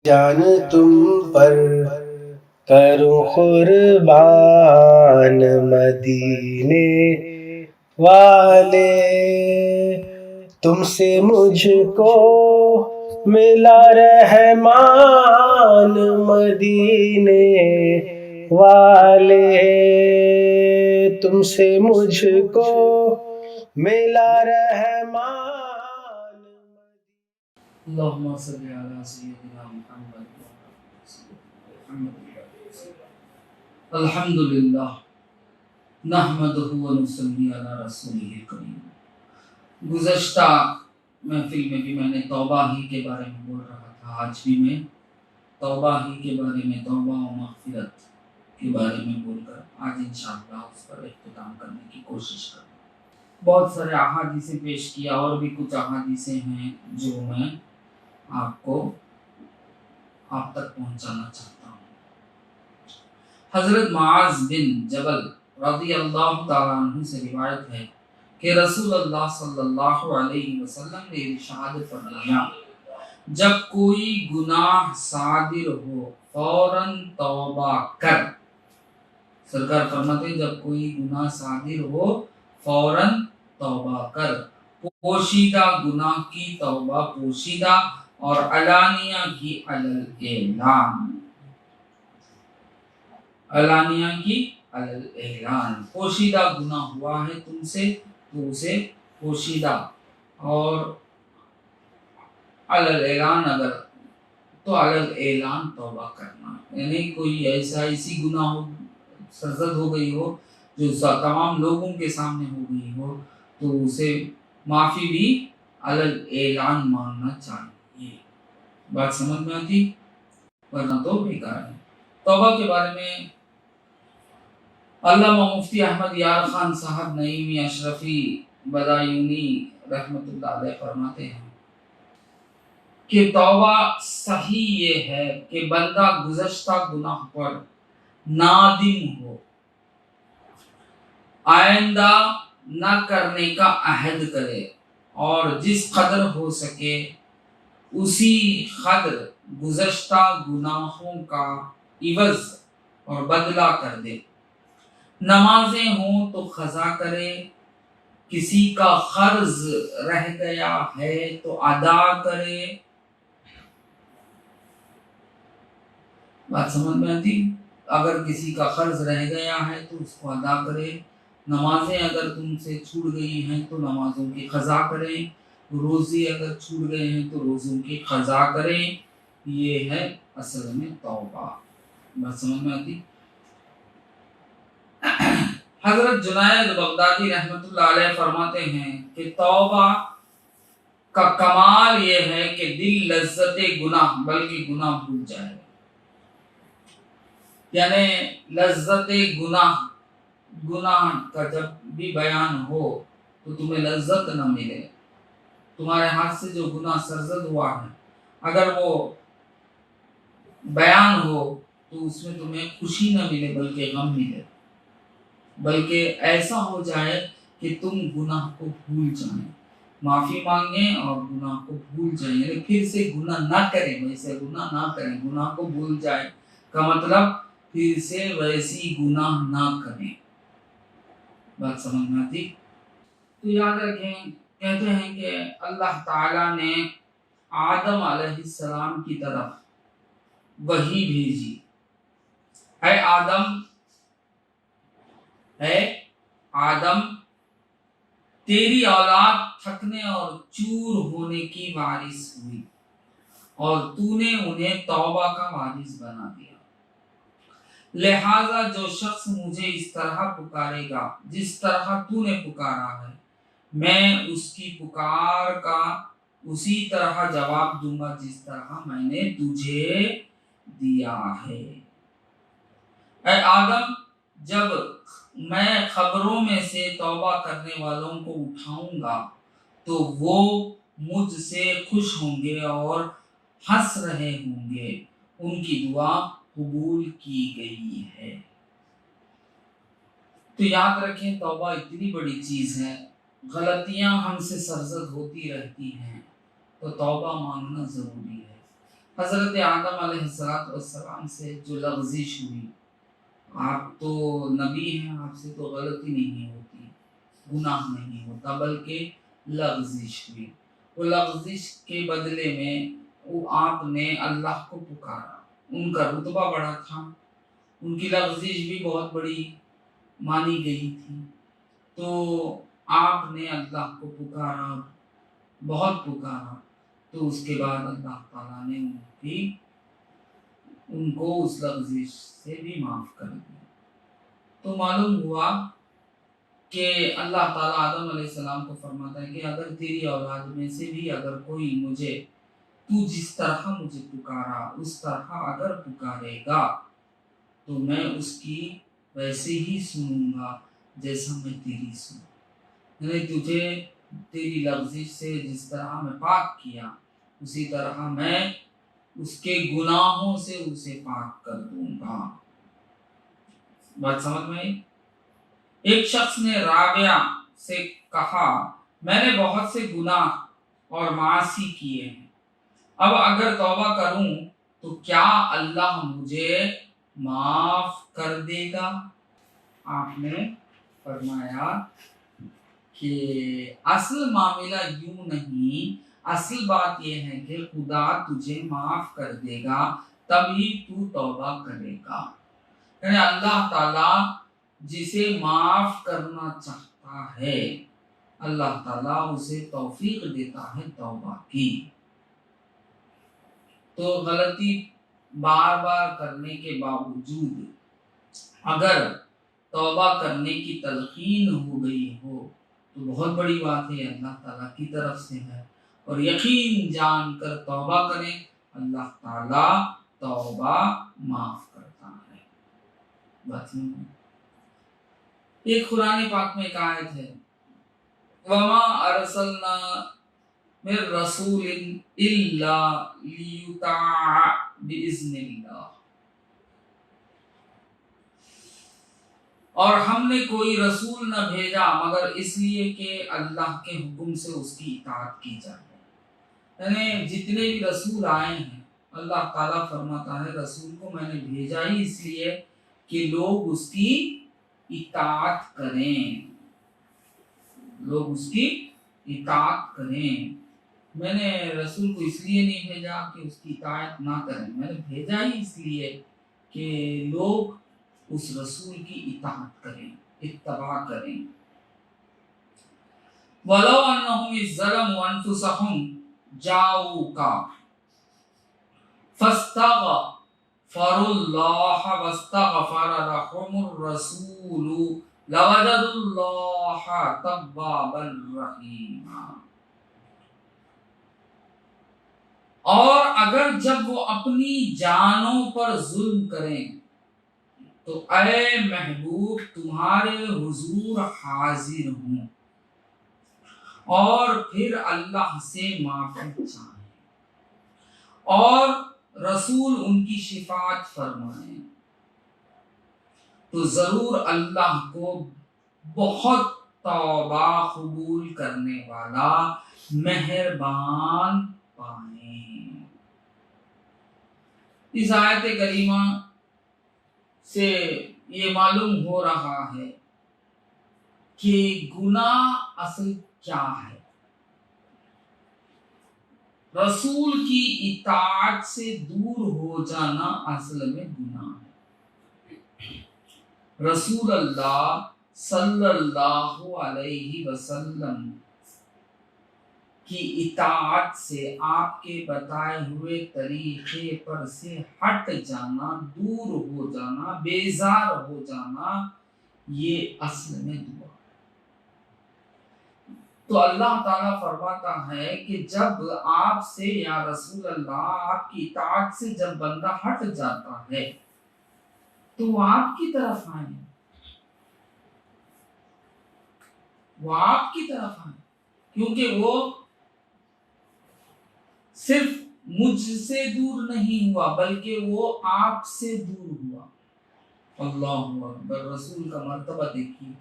जान तुम पर करूं कुर्बान मदीने वाले। तुमसे मुझको मिला रहमान मदीने वाले। तुमसे मुझको मिला रहमान। अल्लाहुम्मा सल्ली अला सय्यिदिना मुहम्मद अल्हम्दुलिल्लाह नहमदुहु व नुसल्ली अला रसूलिहिल करीम। गुज़श्ता महफिल में भी मैंने तौबा ही के बारे में बोल रहा था। आज भी मैं तौबा ही के बारे में, तौबा और मग़फ़िरत के बारे में बोलकर आज इंशाअल्लाह उस पर इख्तिताम करने की कोशिश करूँगा। बहुत सारे अहादीसें पेश किया और भी कुछ अहादीसें हैं जो मैं आपको आप तक पहुंचाना चाहता हूँ। हजरत मुआज़ बिन जबल रज़ियल्लाहु ताला अन्हु से रिवायत है कि रसूलुल्लाह सल्लल्लाहु अलैहि वसल्लम ने इरशाद फरमाया, जब कोई गुनाह सादिर हो फौरन तौबा कर। सरकार फरमाते हैं, जब कोई गुनाह सादिर हो फौरन तौबा कर। पोशीदा गुनाह की तौबा पोशीदा और अलानिया की अलल ऐलान। अलानिया की अलल ऐलान, पोशीदा गुनाह हुआ है तुमसे तो उसे पोशीदा, और अलल ऐलान अगर तो अलल ऐलान तौबा करना। यानी कोई ऐसी गुनाह हो, सरजद हो गई हो जो तमाम लोगों के सामने हो गई हो, तो उसे माफ़ी भी अलल ऐलान मांगना चाहिए। बात समझ में आती? वरना तो बेकार है। तौबा के बारे में अल्लामा मुफ्ती अहमद यार खान साहब नईमी अशरफी बदायूनी रहमतुल्लाह अलैह फरमाते हैं कि तौबा सही ये है कि बंदा गुज़श्ता गुनाह पर नादिम हो, आइंदा न करने का अहद करे और जिस कदर हो सके उसी कदर गुज़श्ता गुनाहों का इवज़ और बदला कर दे। नमाजें हों तो क़ज़ा करे, किसी का क़र्ज़ रह गया है तो अदा करे। बात समझ में आती? अगर किसी का क़र्ज़ रह गया है तो उसको अदा करे। नमाजें अगर तुमसे छूट गई हैं तो नमाजों की क़ज़ा करें। रोज़े अगर छूट गए हैं तो रोज़ों की क़ज़ा करें। ये है असल में तौबा। बात समझ में आती? हज़रत जुनैद बगदादी रहमतुल्लाह अलैह फरमाते हैं कि तौबा का कमाल ये है कि दिल लज्जते गुनाह बल्कि गुनाह भूल जाए। यानी लज्जते गुनाह का जब भी बयान हो तो तुम्हें लज्जत न मिले। तुम्हारे हाथ से जो गुनाह सरजद हुआ है अगर वो बयान हो तो उसमें तुम्हें खुशी न मिले बल्कि गम मिले, बल्कि ऐसा हो जाए कि तुम गुनाह को भूल जाएं, माफ़ी मांगे और गुनाह को भूल जाएं। यानी फिर से गुनाह ना करें, वैसे गुनाह ना करें, गुनाह को भूल जाएं का मतलब फिर से वैसी गुनाह ना करें। बात समझ में आती? तो याद रखें, कहते हैं कि अल्लाह ताला ने आदम अलैहिस्सलाम की तरफ वही भेजी, है आदम तेरी औलाद थकने और चूर होने की वारिस हुई और तूने उन्हें तौबा का वारिस बना दिया। लिहाजा जो शख्स मुझे इस तरह पुकारेगा जिस तरह तूने पुकारा है, मैं उसकी पुकार का उसी तरह जवाब दूंगा जिस तरह मैंने तुझे दिया है। ऐ आदम, जब मैं खबरों में से तौबा करने वालों को उठाऊंगा तो वो मुझसे खुश होंगे और हंस रहे होंगे, उनकी दुआ कबूल की गई है। तो याद रखें, तौबा इतनी बड़ी चीज़ है, गलतियां हमसे सरजद होती रहती हैं तो तौबा मांगना ज़रूरी है। हज़रत आदम अलैहिस्सलाम से जो लग़ज़िश हुई, आप तो नबी हैं, आपसे तो गलती नहीं होती, गुनाह नहीं होता, बल्कि लग़ज़िश हुई। वो लग़ज़िश के बदले में वो आपने अल्लाह को पुकारा। उनका रुतबा बड़ा था, उनकी लग़ज़िश भी बहुत बड़ी मानी गई थी। तो आपने अल्लाह को पुकारा, बहुत पुकारा, तो उसके बाद अल्लाह ताला ने उनको उस लग़ज़िश से भी माफ़ कर दिया। तो मालूम हुआ कि अल्लाह ताला आदम अलैहिस्सलाम को फरमाता है कि अगर तेरी औलाद में से भी अगर कोई मुझे, तू जिस तरह मुझे पुकारा उस तरह अगर पुकारेगा तो मैं उसकी वैसे ही सुनूंगा जैसा मैं तेरी सुनूं। मैंने तुझे तेरी लग़ज़िश से जिस तरह मैं पाक किया, उसी तरह मैं उसके गुनाहों से उसे पाक कर दूंगा। बात समझ में आई? एक शख्स ने राबिया से कहा, मैंने बहुत से गुनाह और मासी किए हैं, अब अगर तौबा करूं तो क्या अल्लाह मुझे माफ कर देगा? आपने फरमाया कि असल मामला यूं नहीं, असल बात यह है कि खुदा तुझे माफ कर देगा तभी तू तौबा करेगा। यानी अल्लाह ताला जिसे माफ करना चाहता है, अल्लाह ताला उसे तौफीक देता है तौबा की। तो गलती बार बार करने के बावजूद अगर तौबा करने की तलकीन हो गई हो तो बहुत बड़ी बात है, अल्लाह ताला की तरफ से है। और यकीन जानकर तौबा करें, अल्लाह ताला तौबा माफ करता है। बात समझ? एक कुरान पाक में एक आयत है, वमा अरसलना मिर रसूलिन इल्ला लियुताअ बिइज़्निल्लाह, और हमने कोई रसूल न भेजा मगर इसलिए कि अल्लाह के हुक्म से उसकी इताअत की जाए। यानी जितने भी रसूल आए हैं, अल्लाह ताला फरमाता है रसूल को मैंने भेजा ही इसलिए कि लोग उसकी इताअत करें, लोग उसकी इताअत करें। मैंने रसूल को इसलिए नहीं भेजा कि उसकी इताअत ना करें, मैंने भेजा ही इसलिए कि लोग उस रसूल की इताअत करें, इत्तबा करें। वलो अन्नहुम इज़्ज़लमु अनफुसहुम जाऊका फस्तगफरुल्लाह वस्तगफर लहुमुर रसूलु लवजदुल्लाह तव्वाबर रहीमा। और अगर जब वो अपनी जानों पर जुल्म करें तो ऐ महबूब तुम्हारे हुजूर हाजिर हूं और फिर अल्लाह से माफी चाहें और रसूल उनकी शिफात फरमाएं तो जरूर अल्लाह को बहुत तौबा कबूल करने वाला मेहरबान पाए। इस आयत करीमा से ये मालूम हो रहा है कि गुनाह असल क्या है। रसूल की इताअत से दूर हो जाना असल में गुनाह है। रसूल अल्लाह सल्लल्लाहु अलैहि वसल्लम की इताअत से, आपके बताए हुए तरीके पर से हट जाना, दूर हो जाना, बेजार हो जाना, ये असल में दुआ। तो अल्लाह ताला फरमाता है कि जब आपसे या रसूल अल्लाह आपकी इताअत से जब बंदा हट जाता है तो वो आपकी तरफ आए, वो आपकी तरफ आए, क्योंकि वो सिर्फ मुझसे दूर नहीं हुआ बल्कि वो आपसे दूर हुआ। अल्लाहु अकबर। रसूल का मर्तबा देखिए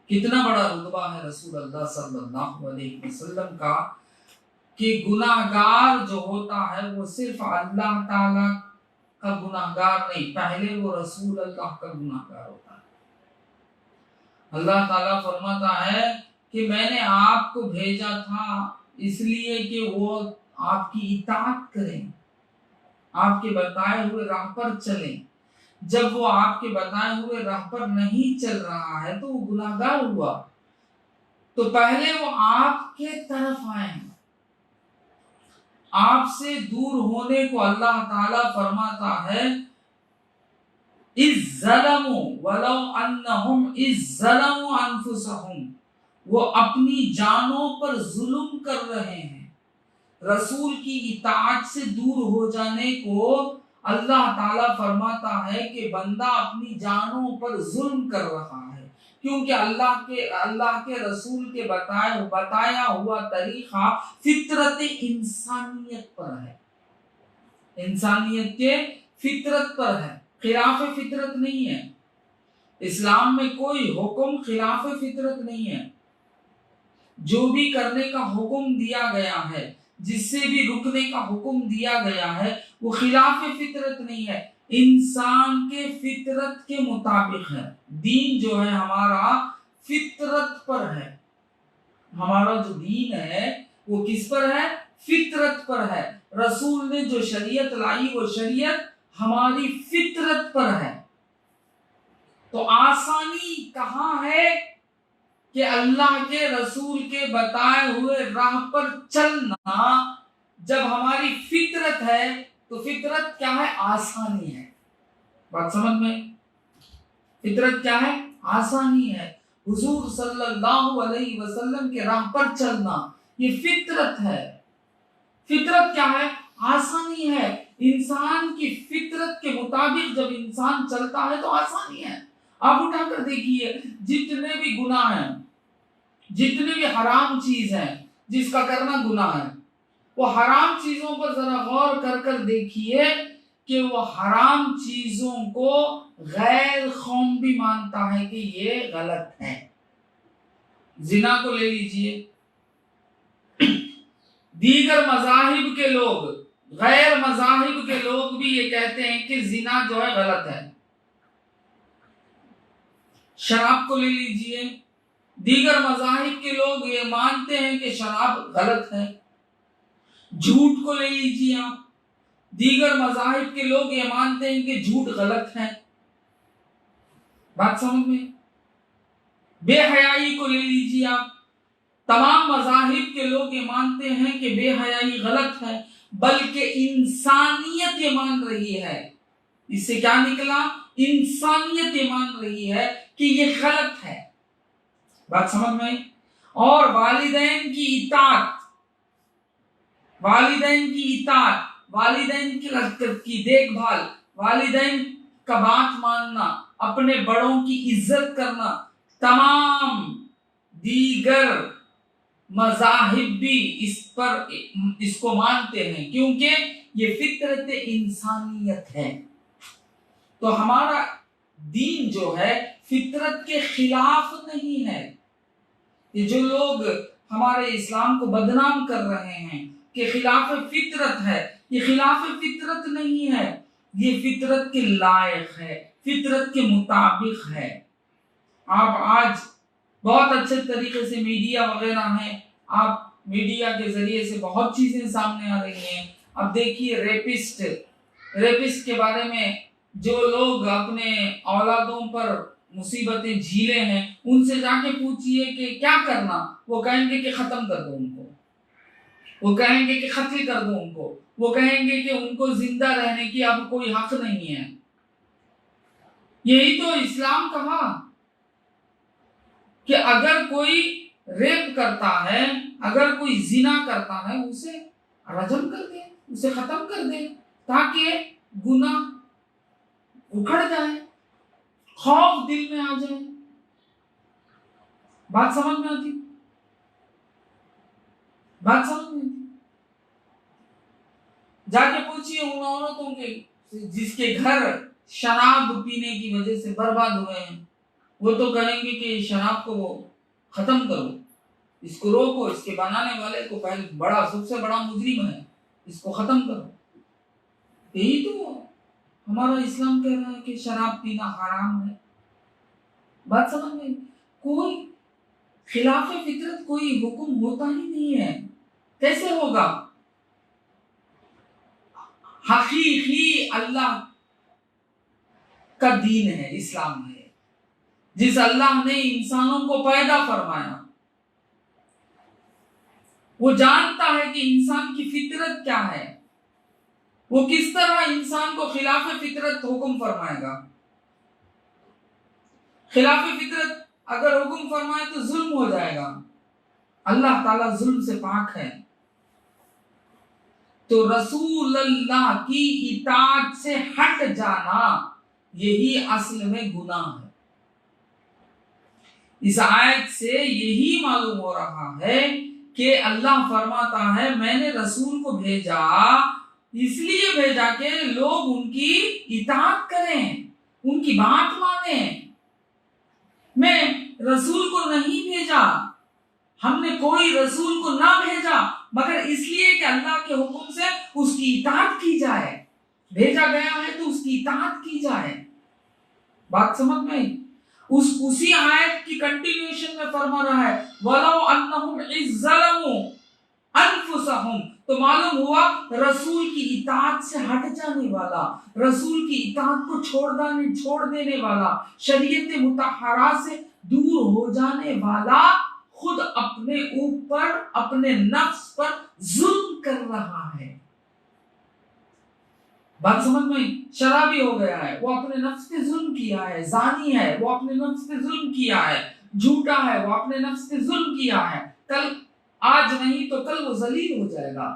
कितना बड़ा रुतबा है रसूल अल्लाह सल्लल्लाहु अलैहि वसल्लम का, कि गुनाहगार जो होता है वो सिर्फ अल्लाह ताला का गुनाहगार नहीं, पहले वो रसूल अल्लाह का गुनाहगार होता है। अल्लाह ताला फरमाता है कि मैंने आपको भेजा था इसलिए कि वो आपकी इताअत करें, आपके बताए हुए राह पर चलें। जब वो आपके बताए हुए राह पर नहीं चल रहा है तो वो गुनाहगार हुआ। तो पहले वो आपके तरफ आए, आपसे दूर होने को अल्लाह ताला फरमाता है इज़्ज़लमु वलौ अन्नहुम इज़्ज़लमु अनफुसहुम, वो अपनी जानों पर जुल्म कर रहे हैं। रसूल की इताअत से दूर हो जाने को अल्लाह ताला फरमाता है कि बंदा अपनी जानों पर जुल्म कर रहा है, क्योंकि अल्लाह के रसूल के बताया हुआ तरीका फितरत इंसानियत पर है, इंसानियत के फितरत पर है, खिलाफ फितरत नहीं है। इस्लाम में कोई हुक्म खिलाफ फितरत नहीं है। जो भी करने का हुक्म दिया गया है, जिससे भी रुकने का हुक्म दिया गया है, वो खिलाफ फितरत नहीं है, इंसान के फितरत के मुताबिक है। दीन जो है हमारा फितरत पर है। हमारा जो दीन है वो किस पर है? फितरत पर है। रसूल ने जो शरीयत लाई वो शरीयत हमारी फितरत पर है। तो आसानी कहाँ है कि अल्लाह के रसूल के बताए हुए राह पर चलना। जब हमारी फितरत है तो फितरत क्या है? आसानी है। बात समझ में? फितरत क्या है? आसानी है। हुजूर सल्लल्लाहु अलैहि वसल्लम के राह पर चलना ये फितरत है। फितरत क्या है? आसानी है। इंसान की फितरत के मुताबिक जब इंसान चलता है तो आसानी है। आप उठाकर देखिए, जितने भी गुनाह हैं, जितने भी हराम चीज है जिसका करना गुनाह है, वो हराम चीजों पर जरा गौर कर देखिए कि वो हराम चीजों को गैर कौम भी मानता है कि ये गलत है। जिना को ले लीजिए, दीगर मजाहिब के लोग, गैर मजाहिब के लोग भी ये कहते हैं कि जिना जो है गलत है। शराब को ले लीजिए, दीगर मजाहिब के लोग ये मानते हैं कि शराब गलत है। झूठ को ले लीजिए आप, दीगर मजाहिब के लोग ये मानते हैं कि झूठ गलत है। बात समझ में? बेहयाई को ले लीजिए आप, तमाम मजाहिब के लोग ये मानते हैं कि बेहयाई गलत है, बल्कि इंसानियत ये मान रही है। इससे क्या निकला? इंसानियत ये मान रही है कि ये गलत है। बात समझ में? और वालिदैन की इताअत, वालिदैन की इताअत, वालिदैन की देखभाल, वालिदैन का बात मानना, अपने बड़ों की इज्जत करना, तमाम दीगर मजाहिब भी इसको मानते हैं, क्योंकि ये फितरत इंसानियत है। तो हमारा दीन जो है फितरत के खिलाफ नहीं है। ये जो लोग हमारे इस्लाम को बदनाम कर रहे हैं कि खिलाफ फितरत है, ये खिलाफ फितरत नहीं है, ये फितरत के लायक है, फितरत के मुताबिक है। आप आज बहुत अच्छे तरीके से मीडिया वगैरह है, आप मीडिया के जरिए से बहुत चीजें सामने आ रही हैं। अब देखिए रेपिस्ट के बारे में जो लोग अपने औलादों पर मुसीबतें झीले हैं, उनसे जाके पूछिए कि क्या करना, वो कहेंगे कि खत्म कर दो उनको, वो कहेंगे कि कत्ल कर दो उनको, वो कहेंगे कि उनको जिंदा रहने की अब कोई हक नहीं है। यही तो इस्लाम कहा कि अगर कोई रेप करता है, अगर कोई जिना करता है, उसे रजम कर दे, उसे खत्म कर दे, ताकि गुनाह उखड़ जाए, खौफ दिल में आ जाए। बात समझ में आती? बात समझ में आती? जाके पूछिए उन औरतों के जिसके घर शराब पीने की वजह से बर्बाद हुए हैं, वो तो कहेंगे कि शराब को वो खत्म करो। इसको रोको, इसके बनाने वाले को पहले बड़ा सबसे बड़ा मुजरिम है, इसको खत्म करो। यही तो हमारा इस्लाम कह रहा है कि शराब पीना हराम है। बात समझ में? कोई खिलाफ फितरत कोई हुक्म होता ही नहीं है, कैसे होगा? हकीकी अल्लाह का दीन है, इस्लाम है। जिस अल्लाह ने इंसानों को पैदा फरमाया, वो जानता है कि इंसान की फितरत क्या है, वो किस तरह इंसान को खिलाफ फितरत हुक्म फरमाएगा। खिलाफ फितरत अगर हुक्म फरमाए तो जुल्म हो जाएगा। अल्लाह ताला जुल्म से पाक है। तो रसूल अल्लाह की इताअत से हट जाना यही असल में गुनाह है। इस आयत से यही मालूम हो रहा है कि अल्लाह फरमाता है मैंने रसूल को भेजा, इसलिए भेजा कि लोग उनकी इताअत करें, उनकी बात माने। मैं रसूल को नहीं भेजा, हमने कोई रसूल को ना भेजा मगर इसलिए कि अल्लाह के हुक्म से उसकी इताअत की जाए। भेजा गया है तो उसकी इताअत की जाए। बात समझ में? उसी आयत की कंटिन्यूएशन में फरमा रहा है वलो अन्नहुम इज़्ज़लमू अनफुसहुम। तो मालूम हुआ रसूल की इताअत से हट जाने वाला, रसूल की इताअत को छोड़ देने वाला, शरीयत मुतहरा से दूर हो जाने वाला खुद अपने ऊपर, अपने नफ्स पर जुल्म कर रहा है। बात समझ में? शराबी हो गया है, वो अपने नफ्स पे जुल्म किया है। जानी है, वो अपने नफ्स पे जुल्म किया है। झूठा है, वो अपने नफ्स पे जुल्म किया है। कल, आज नहीं तो कल वो जलील हो जाएगा।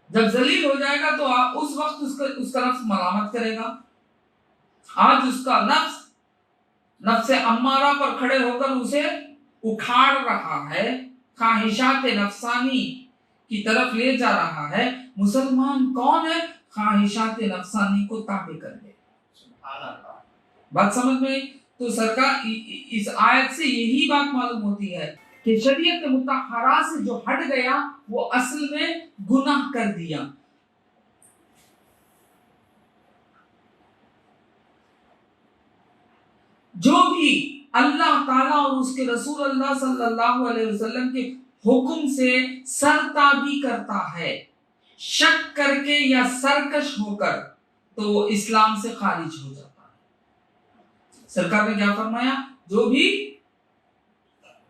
जब जलील हो जाएगा तो उस वक्त उसका नफ्स मलामत करेगा। आज उसका नफ्स अम्मारा पर खड़े होकर उसे उखाड़ रहा है, ख्वाहिशात नफ्सानी की तरफ ले जा रहा है। मुसलमान कौन है? ख्वाहिशात नफ्सानी को ताबे कर ले। बात समझ में? तो सरकार इस आयत से यही बात मालूम होती है कि शरीयत मुतहरा से जो हट गया वो असल में गुनाह कर दिया। जो भी अल्लाह ताला और उसके रसूल अल्लाह सल्लल्लाहु अलैहि वसल्लम के हुक्म से सरताबी करता है, शक करके या सरकश होकर, तो वो इस्लाम से खारिज हो जाता है। सरकार ने क्या फरमाया? जो भी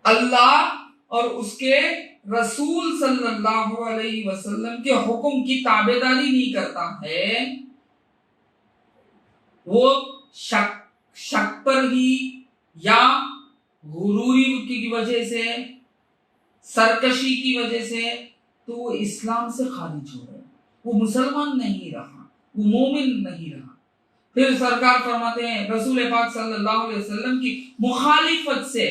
अल्लाह और उसके रसूल सल्लल्लाहु अलैहि वसल्लम के हुक्म की ताबेदारी नहीं करता है, वो शक पर ही या गुरूरी की वजह से, सरकशी की वजह से, तो वो इस्लाम से खारिज हो गया। वो मुसलमान नहीं रहा, वो मोमिन नहीं रहा। फिर सरकार फरमाते हैं रसूल पाक सल्लल्लाहु अलैहि वसल्लम की मुखालिफत से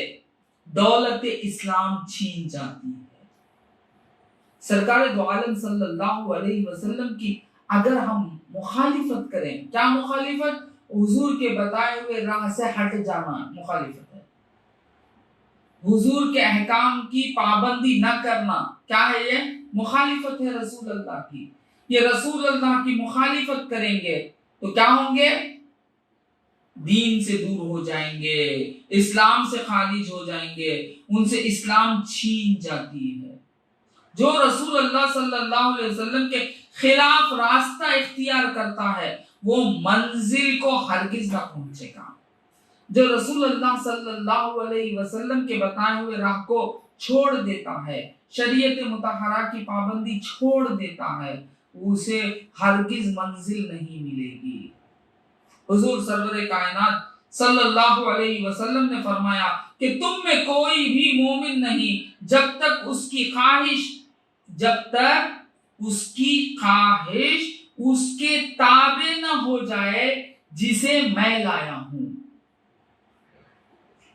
दौलत इस्लाम छीन जाती है। सरकार दो आलम सल्लल्लाहु अलैहि वसल्लम की अगर हम मुखालिफत करें, क्या मुखालिफत? हुजूर के बताए हुए राह से हट जाना मुखालिफत है। हुजूर के अहकाम की पाबंदी न करना, क्या है ये? मुखालिफत है रसूल अल्लाह की। ये रसूल अल्लाह की मुखालिफत करेंगे तो क्या होंगे? दीन से दूर हो जाएंगे, इस्लाम से खारिज हो जाएंगे, उनसे इस्लाम छीन जाती है। जो रसूल अल्लाह सल्लल्लाहु अलैहि वसल्लम के खिलाफ रास्ता इख्तियार करता है वो मंजिल को हरगिज न पहुंचेगा। जो रसूल अल्लाह सल्लल्लाहु अलैहि वसल्लम के बताए हुए राह को छोड़ देता है, शरीयत मुतहरा की पाबंदी छोड़ देता है, उसे हरगिज मंजिल नहीं मिलेगी। हुजूर सरवरे कायनात सल्लल्लाहु अलैहि वसल्लम ने फरमाया कि तुम में कोई भी मोमिन नहीं जब तक उसकी ख्वाहिश उसके ताबे न हो जाए जिसे मैं लाया हूं।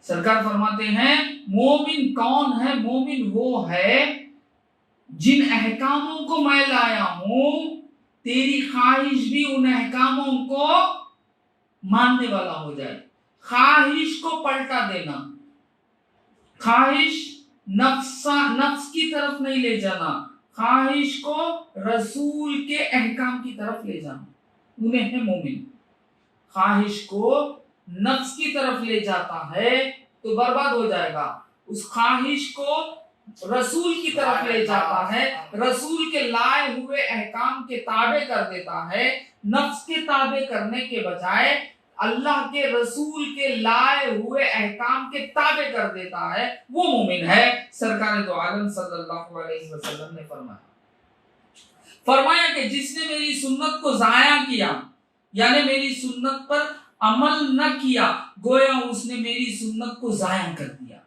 सरकार फरमाते हैं मोमिन कौन है? मोमिन वो है जिन अहकामों को मैं लाया हूं, तेरी ख्वाहिश भी उन अहकामों को मानने वाला हो जाए। ख्वाहिश को पलटा देना, ख्वाहिश नफ्स की तरफ नहीं ले जाना, ख्वाहिश को रसूल के अहकाम की तरफ ले जाना, उन्हें है मोमिन। ख्वाहिश को नफ्स की तरफ ले जाता है तो बर्बाद हो जाएगा, उस ख्वाहिश को रसूल की तरफ ले जाता है, रसूल के लाए हुए अहकाम के ताबे कर देता है, नफ्स के ताबे करने के बजाय अल्लाह के रसूल के लाए हुए अहकाम के ताबे कर देता है, वो मोमिन है। सरकार दो आलम सल्लल्लाहु अलैहि वसल्लम ने फरमाया कि जिसने मेरी सुन्नत को जाया किया, यानी मेरी सुन्नत पर अमल न किया, गोया उसने मेरी सुन्नत को जाया कर दिया।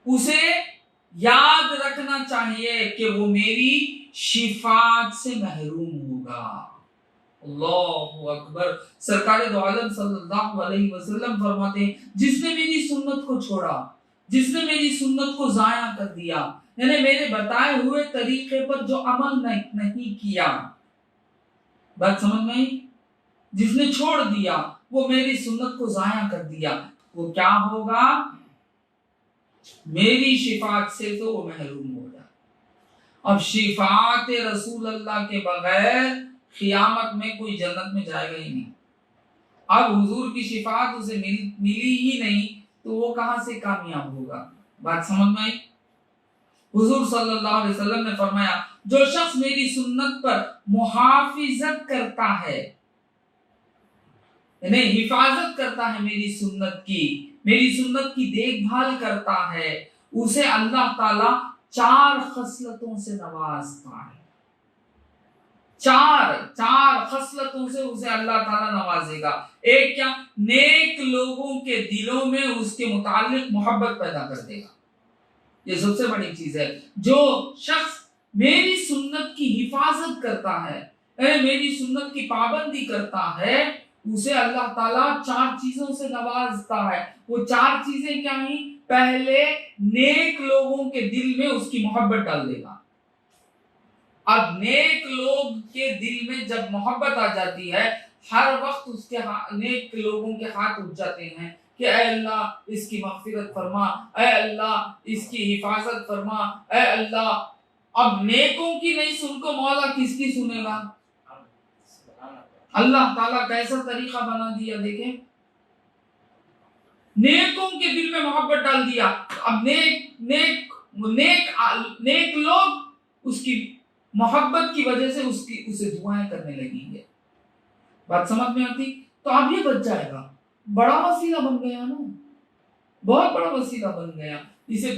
उसे याद रखना चाहिए कि वो मेरी शिफात से महरूम होगा। अल्लाहु अकबर। सरकार दो आलम सल्लल्लाहु अलैहि वसल्लम फरमाते हैं, जिसने मेरी सुन्नत को छोड़ा, जिसने मेरी सुन्नत को जाया कर दिया, यानी मेरे बताए हुए तरीके पर जो अमल नहीं किया, बात समझ में आई? जिसने छोड़ दिया, वो मेरी सुन्नत को जाया कर दिया, वो क्या होगा? मेरी शिफात से तो वो महरूम हो जाए। अब शिफात रसूल अल्लाह के बगैर क़ियामत में कोई जन्नत में जाएगा ही नहीं। अब हुजूर की शिफात उसे मिली ही नहीं तो वो कहां से कामयाब होगा? बात समझ में आई? हुजूर सल्लल्लाहु अलैहि वसल्लम ने फरमाया, जो शख्स मेरी सुन्नत पर मुहाफिजत करता है, यानी हिफाजत करता है मेरी सुन्नत की देखभाल करता है, उसे अल्लाह ताला 4 खसलतों से नवाजता है। 4 खसलतों से उसे अल्लाह ताला नवाजेगा। एक क्या? नेक लोगों के दिलों में उसके मुतालिक मोहब्बत पैदा कर देगा। ये सबसे बड़ी चीज है। जो शख्स मेरी सुन्नत की हिफाजत करता है, मेरी सुन्नत की पाबंदी करता है, उसे अल्लाह ताला 4 चीजों से नवाजता है। वो 4 चीजें क्या ही? पहले नेक लोगों के दिल में उसकी मोहब्बत डाल देगा। अब नेक लोग के दिल में जब मोहब्बत आ जाती है, हर वक्त उसके नेक लोगों के हाथ उठ जाते हैं कि ऐ अल्लाह इसकी मग़फ़िरत फरमा, ऐ अल्लाह इसकी हिफाजत फरमा, ऐ अल्लाह। अब नेकों की नहीं सुनकर मौला किसकी सुनेगा? अल्लाह ताला कैसा तरीका बना दिया देखें, नेकों के दिल में मोहब्बत डाल दिया। अब नेक लोग उसकी मोहब्बत की वजह से उसे दुआएं करने लगेंगे। बात समझ में आती? तो अब ये बच जाएगा। बड़ा वसीला बन गया ना, बहुत बड़ा वसीला बन गया। इसे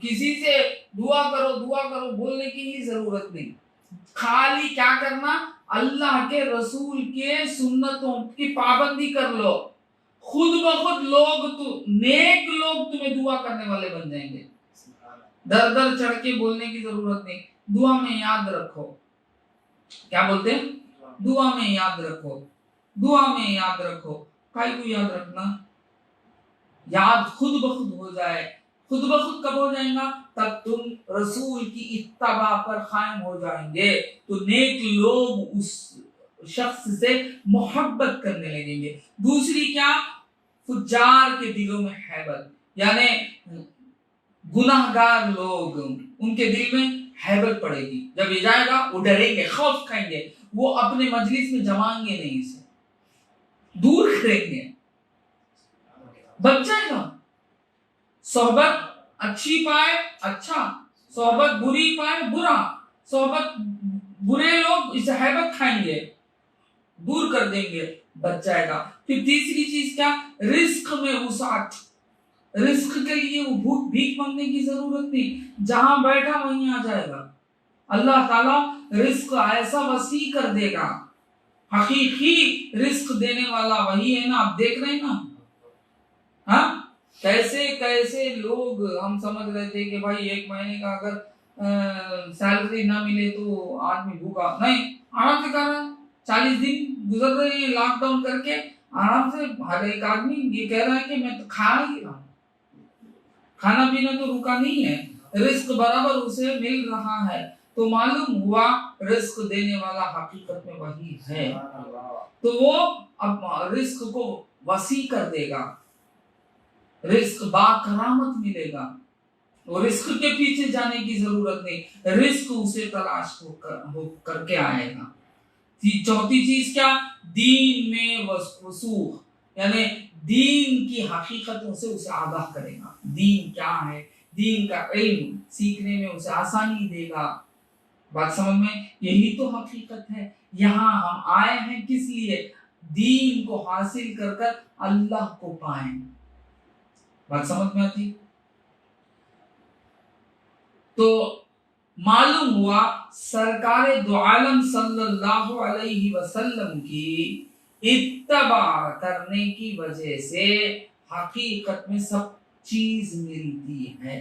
किसी से दुआ करो बोलने की ही जरूरत नहीं। खाली क्या करना? अल्लाह के रसूल के सुन्नतों की पाबंदी कर लो, खुद ब खुद नेक लोग तुम्हें दुआ करने वाले बन जाएंगे। दर दर चढ़ के बोलने की जरूरत नहीं। दुआ में याद रखो, क्या बोलते हैं? दुआ में याद रखो, दुआ में याद रखो। काय को याद रखना? याद खुद ब खुद हो जाए। खुद ब खुद कब हो जाएगा? तब तुम रसूल की इत्तबा पर कायम हो जाएंगे, तो नेक लोग उस शख्स से मोहब्बत करने लगेंगे। दूसरी क्या? फुज्जार के दिलों में हैबत, यानी गुनाहगार लोग, उनके दिल में हैबत पड़ेगी। जब ये जाएगा वो डरेंगे, खौफ खाएंगे, वो अपने मजलिस में जमाएंगे नहीं, इसे दूर करेंगे, बच जाएगा। सोहबत अच्छी पाए अच्छा, सोहबत बुरी पाए बुरा। सोहबत बुरे लोग इसे हैबत खाएंगे, दूर कर देंगे, बच जाएगा। फिर तीसरी चीज क्या? रिस्क में वुसाअत। रिस्क के लिए वो भीख मांगने की जरूरत नहीं, जहां बैठा वहीं आ जाएगा। अल्लाह ताला रिस्क ऐसा वसी कर देगा। हकीकी रिस्क देने वाला वही है ना। आप देख रहे हैं ना, हाँ, कैसे कैसे लोग, हम समझ रहे थे कि भाई 1 महीने का अगर सैलरी ना मिले तो आदमी भूखा नहीं, आराम से कर रहा है। 40 दिन गुजर रहे हैं लॉकडाउन करके, आराम से हर एक आदमी ये कह रहा है कि मैं तो खा ही रहा हूं, खाना पीना तो रुका नहीं है, रिस्क बराबर उसे मिल रहा है। तो मालूम हुआ रिस्क देने वाला हकीकत में वही है। तो वो अब रिस्क को वसी कर देगा, रिस्क बाकरामत मिलेगा और रिस्क के पीछे जाने की जरूरत नहीं, रिस्क उसे तलाश हो करके आएगा। चौथी चीज क्या? दीन में वसूख, यानी दीन की हकीकतों से उसे आगाह करेगा। दीन क्या है, दीन का इल्म सीखने में उसे आसानी देगा। बात समझ में? यही तो हकीकत है। यहाँ हम आए हैं किस लिए? दीन को हासिल कर कर अल्लाह को पाएं। बात समझ में आती? तो मालूम हुआ सरकार दो आलम सल्लल्लाहु अलैहि वसल्लम की इत्तबा करने की वजह से हकीकत में सब चीज मिलती है।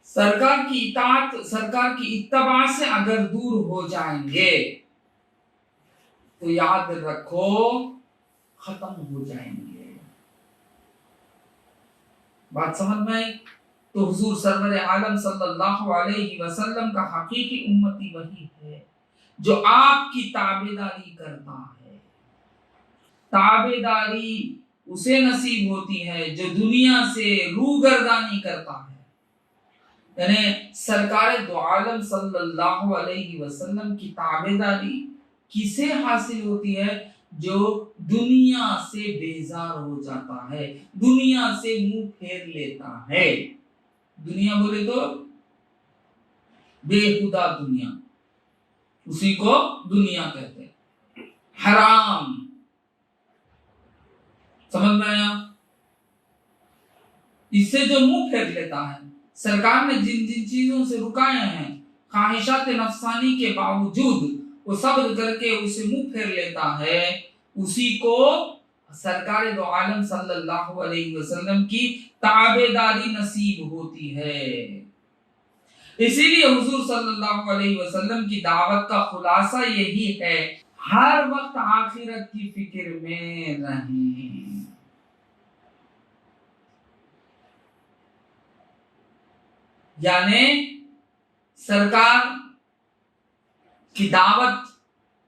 सरकार की इताअत, सरकार की इत्तबा से अगर दूर हो जाएंगे तो याद रखो खत्म हो जाएंगे। बात समझ में आई? तो हुजूर सरवर आलम सल्लल्लाहु अलैहि वसल्लम का हकीकी उम्मती वही है जो आपकी ताबेदारी करता है। ताबेदारी उसे नसीब होती है जो दुनिया से रूगर्दानी करता है। यानी सरकार दो आलम सल्लल्लाहु अलैहि वसल्लम की ताबेदारी किसे हासिल होती है? जो दुनिया से बेजार हो जाता है, दुनिया से मुंह फेर लेता है। दुनिया बोले तो बेहुदा दुनिया, उसी को दुनिया कहते हैं। हराम, समझ में आया? इससे जो मुंह फेर लेता है, सरकार ने जिन जिन चीजों से रुकाए हैं, ख्वाहिशात नफसानी के बावजूद वो सब्र करके उसे मुंह फेर लेता है, उसी को सरकार दो आलम सल्लल्लाहु अलैहि वसल्लम की ताबेदारी नसीब होती है। इसीलिए हुजूर सल्लल्लाहु अलैहि वसल्लम की दावत का खुलासा यही है, हर वक्त आखिरत की फिक्र में रहें। यानी सरकार की दावत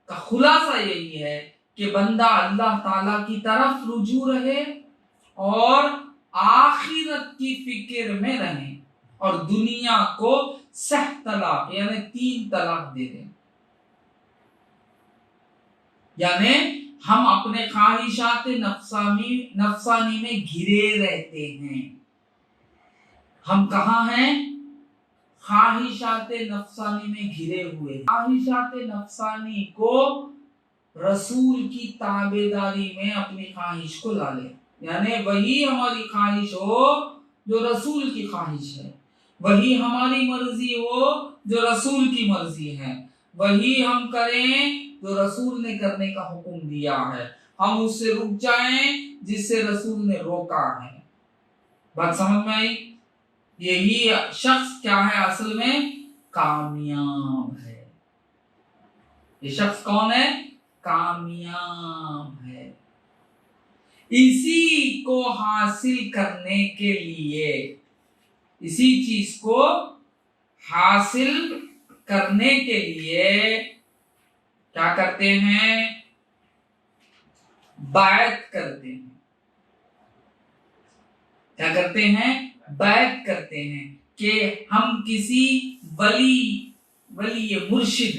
का खुलासा यही है कि बंदा अल्लाह ताला की तरफ रुजू रहे और आखिरत की फिक्र में रहे और दुनिया को सह तलाक यानी 3 तलाक दे दें। यानी हम अपने ख्वाहिशात नफसानी में घिरे रहते हैं। हम कहाँ हैं? ख्वाहिशात नफसानी में घिरे हुए। ख्वाहिशात नफसानी को रसूल की ताबेदारी में अपनी ख्वाहिश को ला ले, यानी वही हमारी ख्वाहिश हो जो रसूल की ख्वाहिश है, वही हमारी मर्जी हो जो रसूल की मर्जी है, वही हम करें जो रसूल ने करने का हुक्म दिया है, हम उससे रुक जाएं जिससे रसूल ने रोका है। बात समझ में आई? यही शख्स क्या है? असल में कामयाब है। ये शख्स कौन है? कामयाब है। इसी को हासिल करने के लिए, इसी चीज को हासिल करने के लिए क्या करते हैं? बैत करते हैं। क्या करते हैं? बैत करते हैं कि हम किसी वली मुर्शिद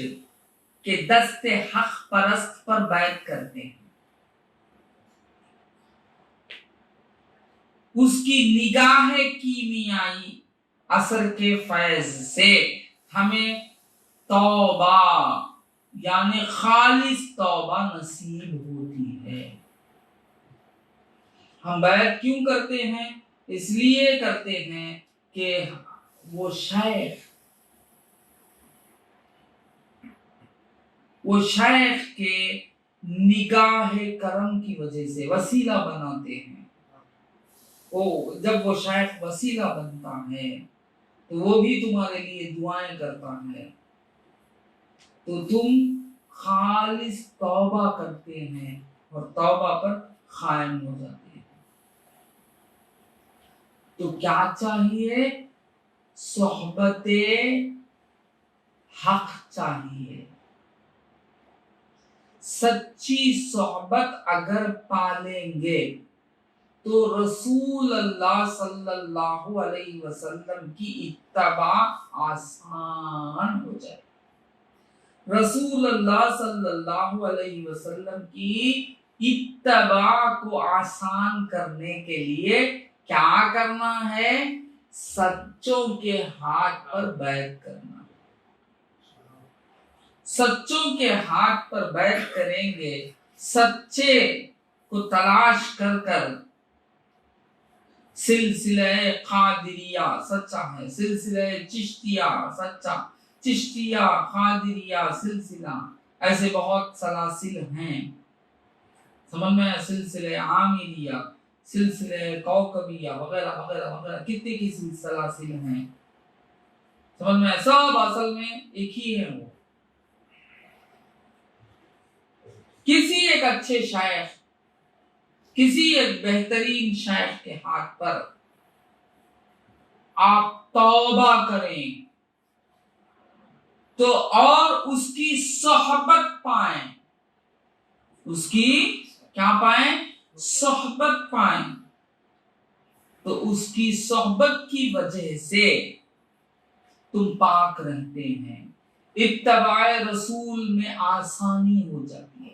के दस्ते हक परस्त पर बैत करते हैं। उसकी निगाह कीमियाई असर के फैज से हमें तौबा यानी खालिस तौबा नसीब होती है। हम बैत क्यों करते हैं? इसलिए करते हैं कि वो शेख के निगाह करम की वजह से वसीला बनाते हैं। जब वो शेख वसीला बनता है तो वो भी तुम्हारे लिए दुआएं करता है, तो तुम खालिस तौबा करते हैं और तौबा पर कायम हो जाते हैं। तो क्या चाहिए? सोहबते हक चाहिए। सच्ची सोहबत अगर पालेंगे तो रसूल अल्लाह सल्लल्लाहु अलैहि वसल्लम की इत्तबा आसान हो जाए। रसूल अल्लाह सल्लल्लाहु अलैहि वसल्लम की इत्तबा को आसान करने के लिए क्या करना है? सच्चों के हाथ पर बैत करना। सच्चों के हाथ पर बैत करेंगे, सच्चे को तलाश कर कर। सिलसिले कादिरिया सच्चा है, सिलसिले चिश्तिया सच्चा, चिश्तिया कादिरिया सिलसिला, ऐसे बहुत सलासिल हैं। समझ में? सिलसिले आमिरिया, सिलसिले कौकबिया वगैरह वगैरह वगैरह कितने की सलासिल हैं। समझ में? सब असल में एक ही है। वो किसी एक अच्छे शायख, किसी एक बेहतरीन शायख के हाथ पर आप तौबा करें तो और उसकी सोहबत पाएं, उसकी क्या पाएं? सोहबत पाएं। तो उसकी सोहबत की वजह से तुम पाक रहते हैं। इत्तबाए रसूल में आसानी हो जाती है।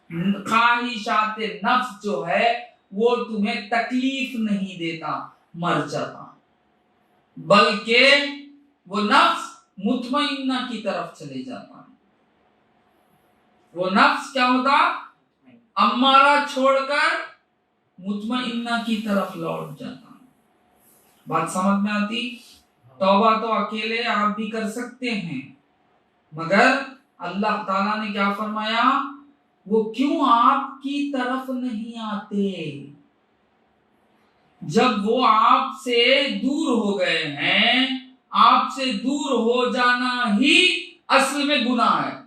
ख्वाहिशात नफ्स जो है वो तुम्हें तकलीफ नहीं देता, मर जाता, बल्कि वो नफ्स मुतमइन्ना की तरफ चले जाता है। वो नफ्स क्या होता? अम्मारा छोड़कर मुतमइन्ना की तरफ लौट जाता है। बात समझ में आती? तौबा तो अकेले आप भी कर सकते हैं, मगर अल्लाह ताला ने क्या फरमाया? वो क्यों आपकी तरफ नहीं आते? जब वो आपसे दूर हो गए हैं, आपसे दूर हो जाना ही असल में गुनाह है,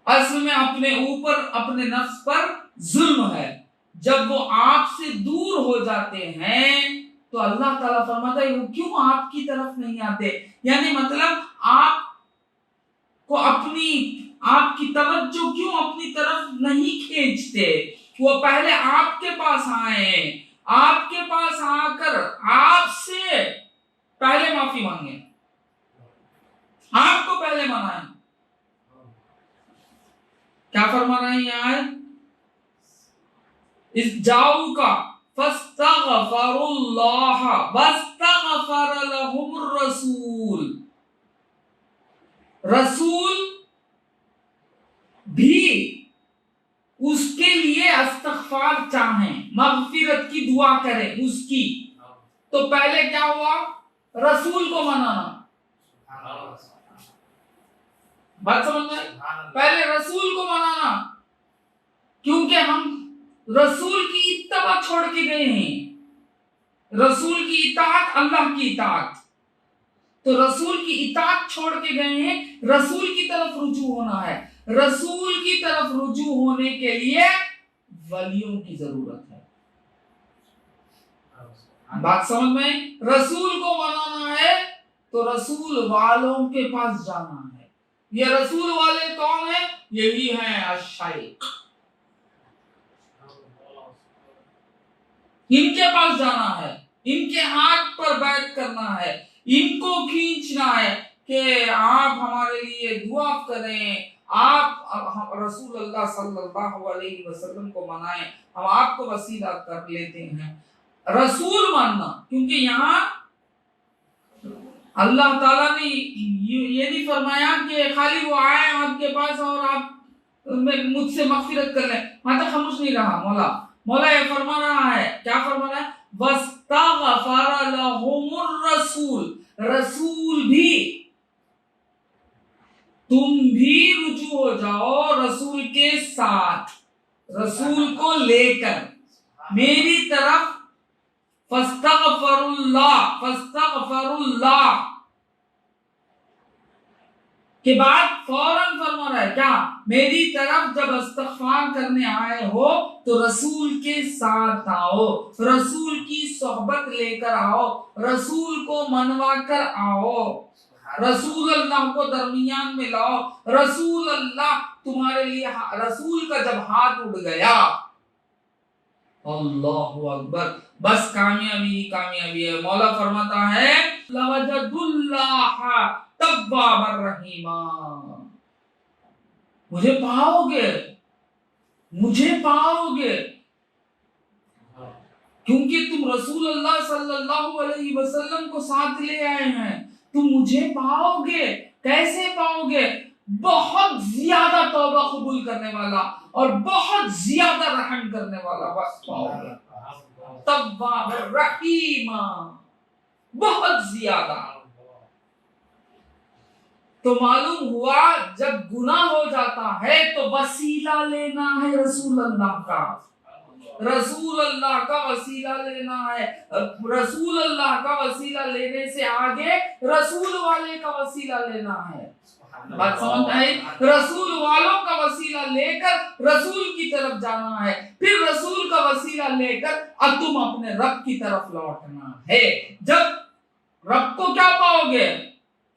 असल में अपने ऊपर अपने नफ्स पर जुल्म है। जब वो आपसे दूर हो जाते हैं तो अल्लाह ताला फरमाता है वो क्यों आपकी तरफ नहीं आते। यानी मतलब आपको आपकी तवज्जो क्यों अपनी तरफ नहीं खींचते। वो पहले आपके पास आए, आपके पास आकर आपसे पहले माफी मांगे, आपको पहले मनाए। क्या फरमा रहे हैं यार? इस जाऊ का फस्तगफरुल्लाह वस्तगफर लहुमुर रसूल, रसूल भी उसके लिए इस्तगफार चाहें, मगफिरत की दुआ करें उसकी। तो पहले क्या हुआ? रसूल को मनाना। बात समझ में? पहले रसूल को मनाना, क्योंकि हम रसूल की इत्तबा छोड़ के गए हैं। रसूल की इताअत अल्लाह की इताअत, तो रसूल की इताअत छोड़ के गए हैं। रसूल की तरफ रुजू होना है। रसूल की तरफ रुजू होने के लिए वलियों की जरूरत है। बात समझ में? रसूल को मनाना है तो रसूल वालों के पास जाना है। ये रसूल वाले कौन है? यही है अश-शाइख। इनके पास जाना है, इनके हाथ पर बैठ करना है, इनको खींचना है कि आप हमारे लिए दुआ करें, आप रसूल अल्लाह सल्लल्लाहु अलैहि वसल्लम को मनाएं, हम आपको वसीला कर लेते हैं। रसूल मानना, क्योंकि यहाँ अल्लाह ताला ने ये नहीं फरमाया कि खाली वो आए आपके पास और आप मुझसे मगफिरत कर लें। मतलब खामोश नहीं रहा मौला ये फरमा रहा है। क्या फरमा रहा है? वस्तगफर लहुमुर रसूल, रसूल भी, तुम भी रुजू हो जाओ रसूल के साथ, रसूल को लेकर मेरी तरफ। फस्तगफरुल्लाह के बाद फौरन फरमा रहा है क्या? मेरी तरफ जब इस्तगफार करने आए हो तो रसूल के साथ आओ, रसूल की सोहबत लेकर आओ, रसूल को मनवा कर आओ, रसूल अल्लाह को दरमियान में लाओ। रसूल अल्लाह तुम्हारे लिए, रसूल का जब हाथ उठ गया अल्लाहु अकबर। बस कामयाबी ही कामयाबी है। मौला फरमाता है लवजदुल्लाह तव्वाबर रहीमा, मुझे पाओगे, मुझे पाओगे, क्योंकि तुम रसूल अल्लाह सल्लल्लाहु अलैहि वसल्लम को साथ ले आए हैं। तुम मुझे पाओगे। कैसे पाओगे? बहुत ज्यादा तौबा कबूल करने वाला और बहुत ज्यादा रहम करने वाला बस पाओगे। तव्वाब रहीमा, बहुत ज्यादा। तो मालूम हुआ जब गुनाह हो जाता है तो वसीला लेना है रसूल अल्लाह का, रसूल अल्लाह का वसीला लेना है। रसूल अल्लाह का वसीला लेने से आगे रसूल वाले का वसीला लेना है। बात समझ आई? रसूल वालों का वसीला लेकर रसूल की तरफ जाना है, फिर रसूल का वसीला लेकर अब तुम अपने रब की तरफ लौटना है। जब रब को क्या पाओगे?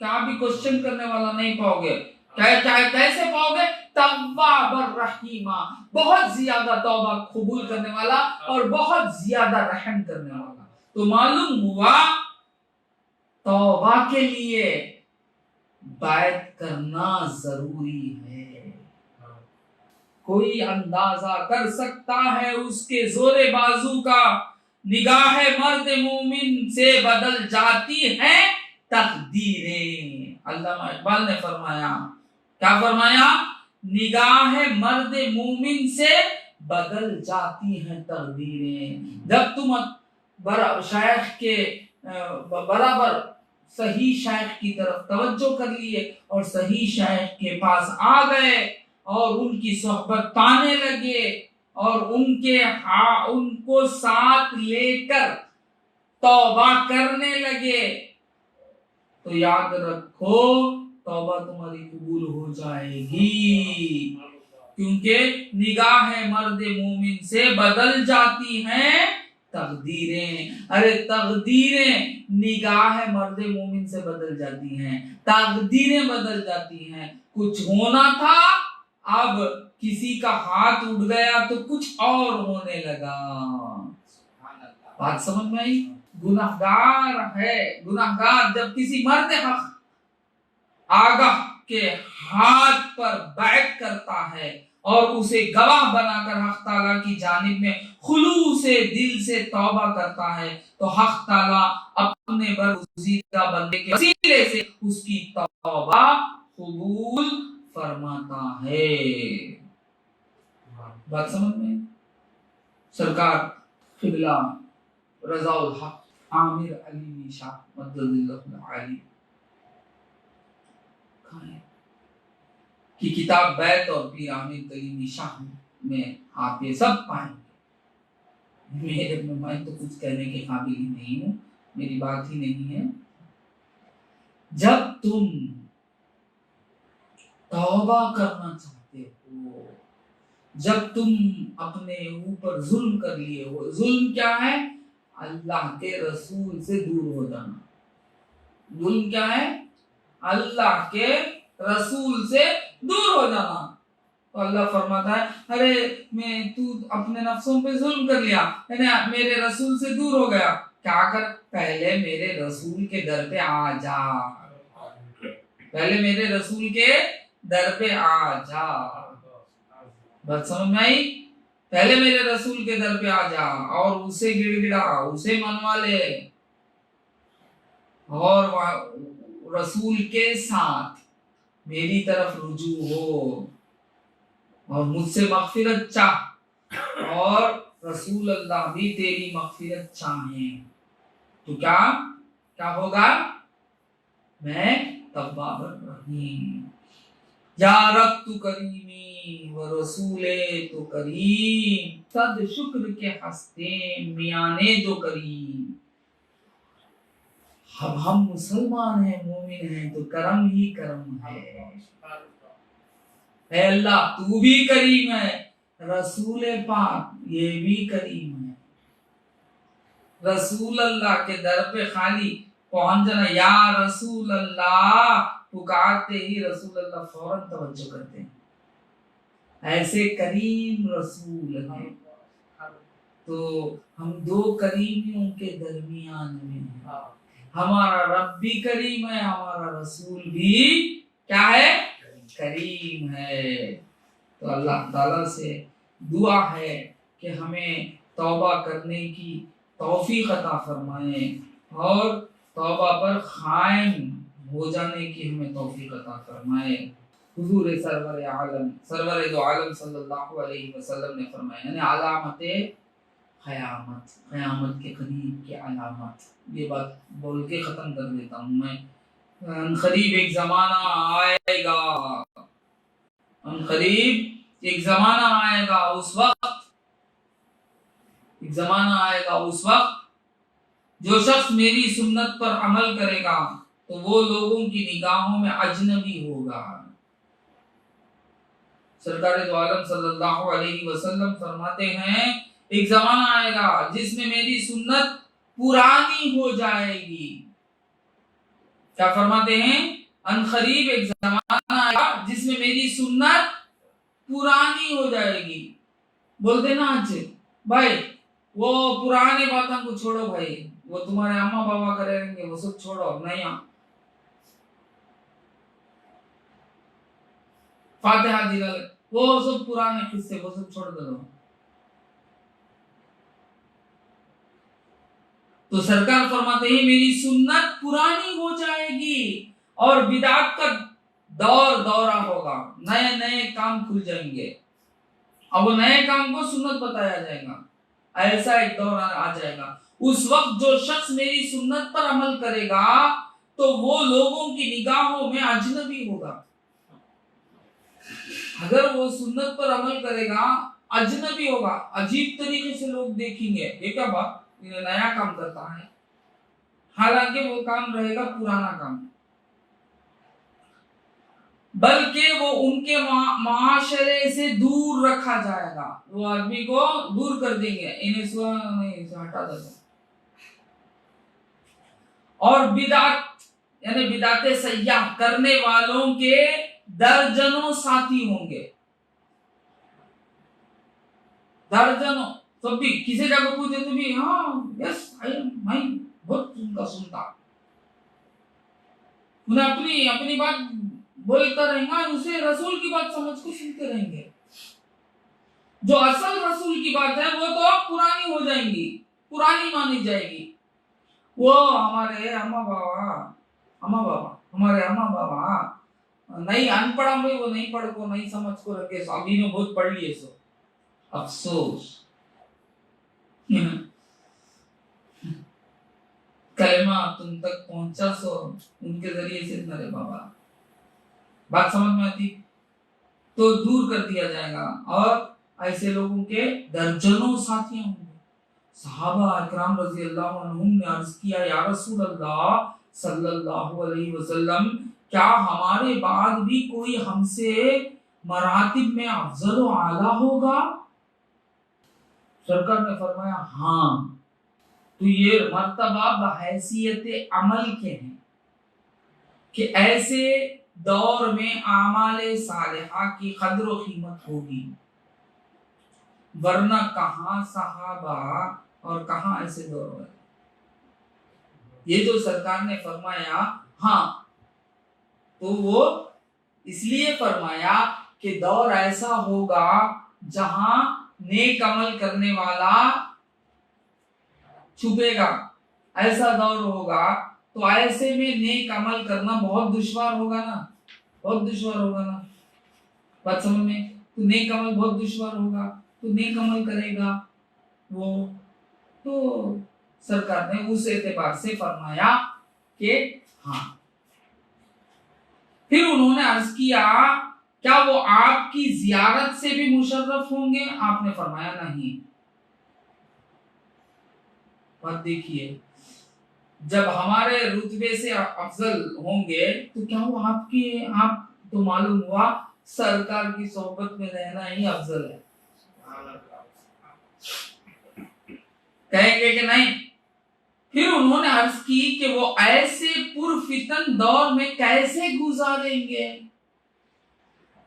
क्या भी क्वेश्चन करने वाला नहीं पाओगे। कैसे पाओगे? तव्वाबर रहीमा, बहुत ज्यादा तौबा कबूल करने वाला और बहुत ज्यादा रहम करने वाला। तो मालूम हुआ तौबा के लिए बैत करना जरूरी है। कोई अंदाजा कर सकता है उसके जोरे बाजू का, निगाह मर्द मोमिन से बदल जाती है तकदीरें। अल्लामा इकबाल ने फरमाया, क्या फरमाया? निगाह मर्द मोमिन से बदल जाती हैं तकदीरें। जब तुम शायख के बराबर सही शायख की तरफ तवज्जो कर लिए और सही शायख के पास आ गए और उनकी सोहबत पाने लगे और उनको साथ लेकर तौबा करने लगे, तो याद रखो तौबा तुम्हारी कबूल हो जाएगी, क्योंकि निगाह मर्द मोमिन से बदल जाती हैं तकदीरें। अरे तकदीरें निगाह मर्द मोमिन से बदल जाती हैं, तकदीरें बदल जाती हैं। कुछ होना था, अब किसी का हाथ उठ गया तो कुछ और होने लगा। बात समझ में आई? गुनाहगार है, गुनाहगार जब किसी मर्द हक आगाह के हाथ पर बैठ करता है और उसे गवाह बनाकर हक ताला की जानिब में खुलूस से दिल से तौबा करता है, तो हक ताला अपने बरगुज़ीदा बंदे के वसीले से उसकी तौबा कबूल फरमाता है। बात समझ में? सरकार क़िबला रज़ाउल हक आमिर अली निशा मद्दजिल्लाहुल आली की किताब बैत और पीर आमिर कलीमी शाह में आप ये सब पाएंगे। मैं तो कुछ कहने के काबिल ही नहीं हूँ, मेरी बात ही नहीं है। जब तुम तौबा करना चाहते हो, जब तुम अपने ऊपर जुल्म कर लिए हो, जुल्म क्या है? अल्लाह के रसूल से दूर हो जाना। जुल्म क्या है? अल्लाह के रसूल से दूर हो जाना। तो अल्लाह फरमाता है, अरे तू अपने नफ्सों पे जुल्म कर लिया, मेरे रसूल से दूर हो गया। क्या कर? पहले मेरे रसूल के दर पे आ जा, पहले मेरे रसूल के दर पे आ जा। बात समझ में आई? पहले मेरे रसूल के दर पे आ जा और उसे गिड़गिड़ा, उसे मनवा ले और रसूल के साथ मेरी तरफ रुजू हो और मुझसे मग़फ़िरत चाह और रसूल अल्लाह भी तेरी मग़फ़िरत चाहें, तो क्या क्या होगा? मैं तव्वाबर रहीम, या रब तू करीमी व रसूले तो करीम, सद शुक्र के हस्ते मियाने जो करीम। अब हम मुसलमान हैं, मोमिन हैं, तो करम ही करम है। अल्लाह तू भी करीम है, रसूल पाक ये भी करीम है। रसूल अल्लाह के दर पे खाली पहुंच जाना, या रसूल अल्लाह पुकारते ही रसूल अल्लाह फौरन तवज्जो करते हैं। ऐसे करीम रसूल हैं। तो हम दो करीमियों के दरमियान में हैं। हमारा रब भी करीम है, हमारा रसूल भी क्या है, करीम है। तो अल्लाह ताला से दुआ है कि हमें तौबा करने की तौफीक अता फरमाए और तौबा पर कायम हो जाने की हमें तौफीक अता फरमाए। हुजूर सरवर दो आलम सल्लल्लाहु अलैहि वसल्लम ने फरमाया, यानी अलामते क़यामत, क़यामत के करीब की अलामत। ये बात बोल के ख़त्म कर देता हूँ मैं। करीब एक ज़माना आएगा, करीब एक ज़माना आएगा, उस वक्त एक ज़माना आएगा, उस वक्त जो शख्स मेरी सुन्नत पर अमल करेगा तो वो लोगों की निगाहों में अजनबी होगा। सरकार दो आलम सल्लल्लाहु अलैहि वसल्लम फरमाते हैं, एक जमाना आएगा जिसमें मेरी सुन्नत पुरानी हो जाएगी। क्या फरमाते हैं? अनकरीब एक जमाना आएगा जिसमें मेरी सुन्नत पुरानी हो जाएगी। बोलते ना आज भाई वो पुराने बातों को छोड़ो भाई, वो तुम्हारे अम्मा बाबा करेंगे वो सब छोड़ो, नया फातिहा दिला वो सब पुराने किस्से वो सब छोड़ दो। तो सरकार फरमाते हैं मेरी सुन्नत पुरानी हो जाएगी और बिदात का दौरा होगा, नए नए काम खुल जाएंगे। अब वो नए काम को सुन्नत बताया जाएगा, ऐसा एक दौर आ जाएगा। उस वक्त जो शख्स मेरी सुन्नत पर अमल करेगा तो वो लोगों की निगाहों में अजनबी होगा। अगर वो सुन्नत पर अमल करेगा अजनबी होगा, अजीब तरीके से लोग देखेंगे, ये क्या बात, ये नया काम करता है, हालांकि वो काम रहेगा पुराना काम। बल्कि वो उनके माशरे से दूर रखा जाएगा, वो आदमी को दूर कर देंगे, इन्हें नहीं हटा देंगे। और बिदात यानी बिदाते सय्याह करने वालों के दर्जनों साथी होंगे, दर्जनों। तो भी किसी जगह पूछे तो भी हाँ यस आई बहुत सुनता, उन्हें अपनी बात बोलता रहेगा, उसे रसूल की बात समझ को सुनते रहेंगे। जो असल रसूल की बात है वो तो पुरानी हो जाएंगी, पुरानी मानी जाएगी। वो हमारे अम्मा बाबा नहीं अनपढ़ा में वो नहीं पढ़ को नहीं समझ को रखे, अभी ने बहुत पढ़ लिए सो अफसोस। कलमा तुम तक पहुंचा सो उनके जरिए से, मेरे बाबा बात समझ में आती तो दूर कर दिया जाएगा और ऐसे लोगों के दर्जनों साथी होंगे। सहाबा इकराम रज़ी अल्लाह अन्हुम ने अर्ज किया, या रसूल अल्लाह सल्लल्लाहु अलैहि वसल्लम, क्या हमारे बाद भी कोई हमसे मरातिब में अफजल व आला होगा? सरकार ने फरमाया हाँ, तो ये मर्तबा बहैसियत अमल के हैं कि ऐसे दौर में आमाले सालिहा की कद्र व कीमत होगी, वरना कहाँ सहाबा और कहाँ ऐसे दौर में। ये जो सरकार ने फरमाया हाँ, तो वो इसलिए फरमाया कि दौर ऐसा होगा जहां नेक अमल करने वाला छुपेगा, ऐसा दौर होगा। तो ऐसे में नेक अमल करना बहुत दुश्वार होगा ना, बहुत दुश्वार होगा ना, बात समझ में। तो नेक अमल बहुत दुश्वार होगा, तो नेक अमल करेगा वो। तो सरकार ने उस एतबार से फरमाया कि हाँ। फिर उन्होंने अर्ज किया, क्या वो आपकी जियारत से भी मुशर्रफ होंगे? आपने फरमाया नहीं। बात देखिए, जब हमारे रुतबे से अफजल होंगे तो क्या वो आप तो मालूम हुआ सरकार की सोहबत में रहना ही अफजल है, कहेंगे कि नहीं। फिर उन्होंने अर्ज की कि वो ऐसे पुरफितन दौर में कैसे गुजारेंगे?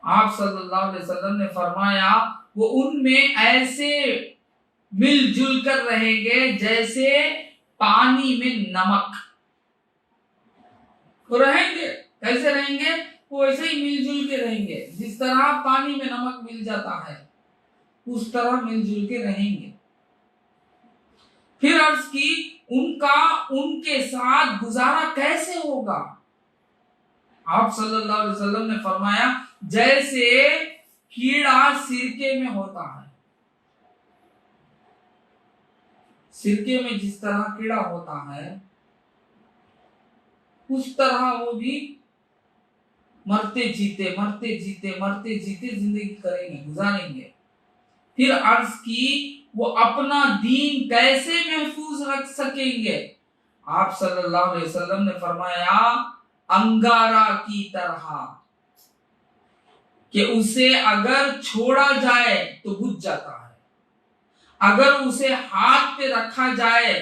आप सल्लल्लाहु अलैहि वसल्लम ने फरमाया वो उनमें ऐसे मिलजुल कर रहेंगे जैसे पानी में नमक। तो रहेंगे कैसे रहेंगे? वो ऐसे ही मिलजुल के रहेंगे, जिस तरह पानी में नमक मिल जाता है उस तरह मिलजुल के रहेंगे। फिर अर्ज की उनका उनके साथ गुजारा कैसे होगा? आप सल्लल्लाहु अलैहि वसल्लम ने फरमाया जैसे कीड़ा सिरके में होता है, सिरके में जिस तरह कीड़ा होता है उस तरह वो भी मरते जीते मरते जीते मरते जीते जिंदगी करेंगे, गुजारेंगे। फिर अर्ज की वो अपना दीन कैसे महफूज रख सकेंगे? आप सल्लल्लाहु अलैहि वसल्लम ने फरमाया अंगारा की तरह कि उसे अगर छोड़ा जाए तो बुझ जाता है, अगर उसे हाथ पे रखा जाए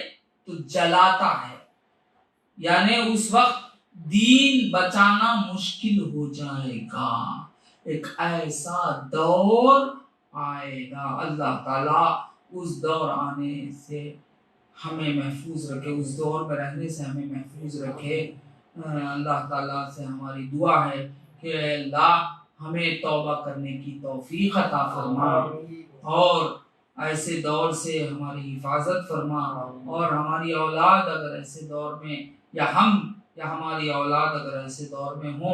तो जलाता है। यानी उस वक्त दीन बचाना मुश्किल हो जाएगा। एक ऐसा दौर आएगा, अल्लाह ताला उस दौर आने से हमें महफूज रखे, उस दौर में रहने से हमें महफूज रखे। अल्लाह ताला से हमारी दुआ है कि अल्लाह हमें तौबा करने की तौफीक अता फरमा और ऐसे दौर से हमारी हिफाजत फरमा, और हमारी औलाद अगर ऐसे दौर में या हमारी औलाद अगर ऐसे दौर में हो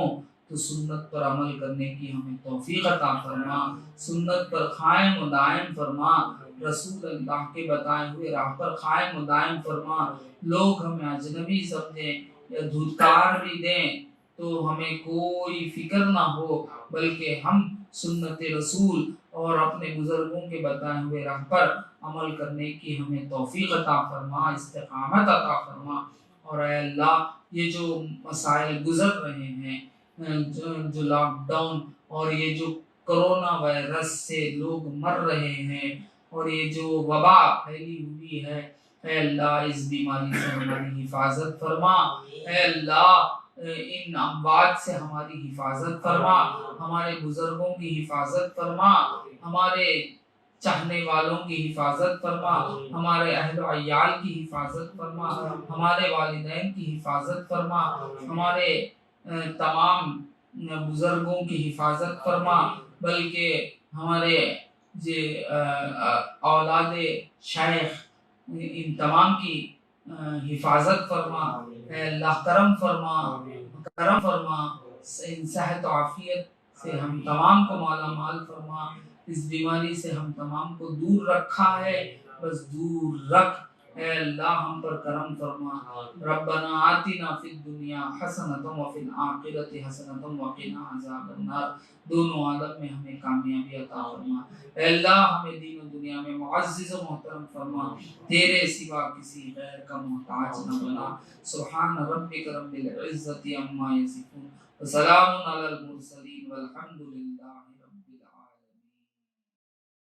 तो सुन्नत पर अमल करने की हमें तौफीक अता फरमा, सुन्नत पर कायम व दायम फरमा, रसूल अल्लाह के बताए हुए राह पर कायम व दायम फरमा। लोग हमें अजनबी समझे या धुतकार भी दें तो हमें कोई फिक्र ना हो, बल्कि हम सुन्नत रसूल और अपने बुजुर्गों के बताए हुए राह पर अमल करने की हमें तौफीक अता फरमा, इस्तिकामत अता फरमा। और अल्लाह ये जो मसाइल गुजर रहे हैं, जो लॉकडाउन और ये जो कोरोना वायरस से लोग मर रहे हैं और ये जो वबा फैली हुई है, अल्लाह इस बीमारी से हमारी हिफाजत फरमा। अल्लाह इन अमवात से हमारी हिफाजत फरमा, हमारे बुजुर्गों की हिफाजत फरमा, हमारे चाहने वालों की हिफाजत फरमा, हमारे अहल अयाल की हिफाजत फरमा, हमारे वालिदैन की हिफाजत फरमा, हमारे तमाम बुजुर्गों की हिफाजत फरमा, बल्कि हमारे जे औलादे शेख इन तमाम की हिफाजत फरमा। अल्लाह करम फरमा, इन सेहत आफियत से हम तमाम को माला माल फरमा, इस बीमारी से हम तमाम को दूर रखा है, बस दूर रख। ऐ अल्लाह हम पर करम फरमा। रब्बना आतिना फिद दुनिया हसनतम व फिल आखिरति हसनतम व क़िना अज़ाबन्नार। दोनों आलम में हमें कामयाबी अता फरमा। ऐ अल्लाह हमें दीन और दुनिया में मुअज़्ज़िज़ व मोहतरम फरमा, तेरे सिवा किसी गैर का मोहताज न बना। सुब्हान रब्बिक रब्बिल इज़्ज़ति अम्मा यसिफून व सलामुन अलल मुरसलीन वल्हम्दुलिल्लाहि